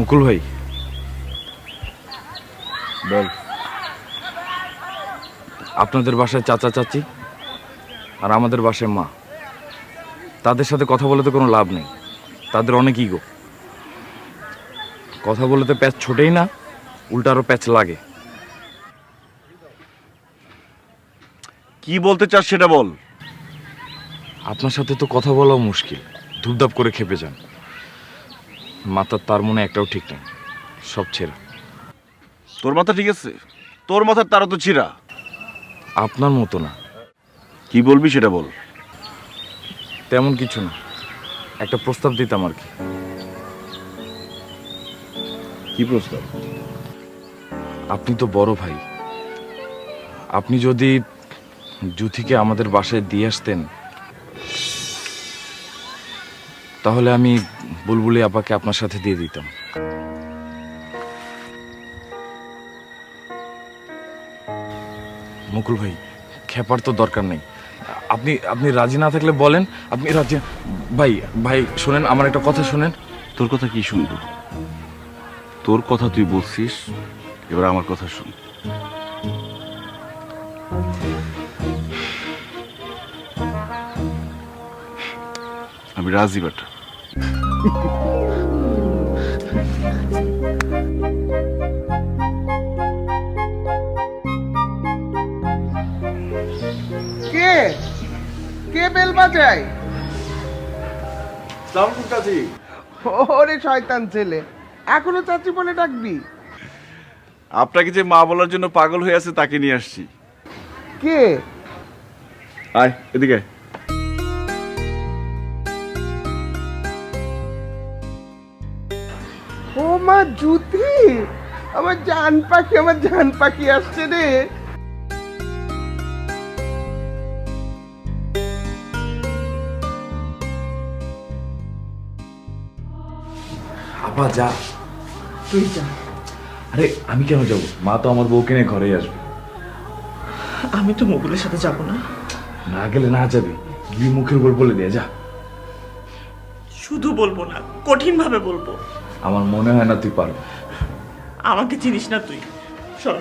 মুকুল ভাই, বল। আপনাদের বাসায় চাচা চাচি আর আমাদের বাসায় মা, তাদের সাথে কথা বলে তো কোনো লাভ নেই। তাদের অনেক ইগো। কথা বলে তো প্যাচ ছোটেই না, উল্টা আরো প্যাচ লাগে। কি বলতে চাস সেটা বল। আপনার সাথে তো কথা বলাও মুশকিল, ধূপধাপ করে খেপে যান। মাথার তার মনে একটাও ঠিক নেই, সব ছেঁড়া। তোর মাথা ঠিক আছে? তোর মাথার তারা তো ছিঁড়া। আপনার মতো না। কি বলবি সেটা বল। তেমন কিছু না, একটা প্রস্তাব দিতাম আর কি। কি প্রস্তাব? আপনি তো বড় ভাই, আপনি যদি জুথিকে আমাদের বাসায় দিয়ে আসতেন, তাহলে আমি বুলবুলি আপাকে আপনার সাথে দিয়ে দিতাম। মুকুল ভাই, খেপার তো দরকার নেই। আপনি আপনি রাজি না থাকলে বলেন। আপনি রাজি? ভাই ভাই শোনেন, আমার একটা কথা শোনেন। তোর কথা কি শুনবো? তোর কথা তুই বলছিস, এবার আমার কথা শুন। আমি রাজি বেটা। কে কে বেল বাজায়? চাচি, ওরে শয়তান ছেলে, এখনো চাচি বলে ডাকবি? আপনাকে যে মা বলার জন্য পাগল হয়ে আছে তাকে নিয়ে আসছি। কে? আয় এদিকে। ও মা জুতি, আমার জান পাখি, আমার জান পাখি আসছে রে। আপা যা। তুই যা। আরে আমি কেন যাব? মা তো আমার বউকে নিয়ে ঘরেই আসবে। আমি তো মুকুলের সাথে যাব না। না গেলে না যাবি, গিয়ে মুখের উপর বলে দিয়ে যা। শুধু বলবো না, কঠিন ভাবে বলবো। আমার মনে হয় না তুই পারবি। আমাকে চিনিস না তুই। সর।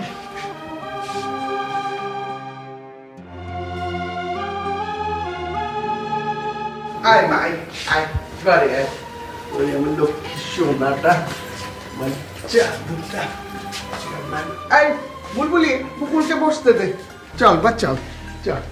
আয় মা, আয় আয়, ঘরে আয়। ওরে আমার লক্ষ্মী সোনাটা, বাচ্চা দুটা। আয় বুলবুলি, মুকুলকে বসতে দে। চল বা চল চল।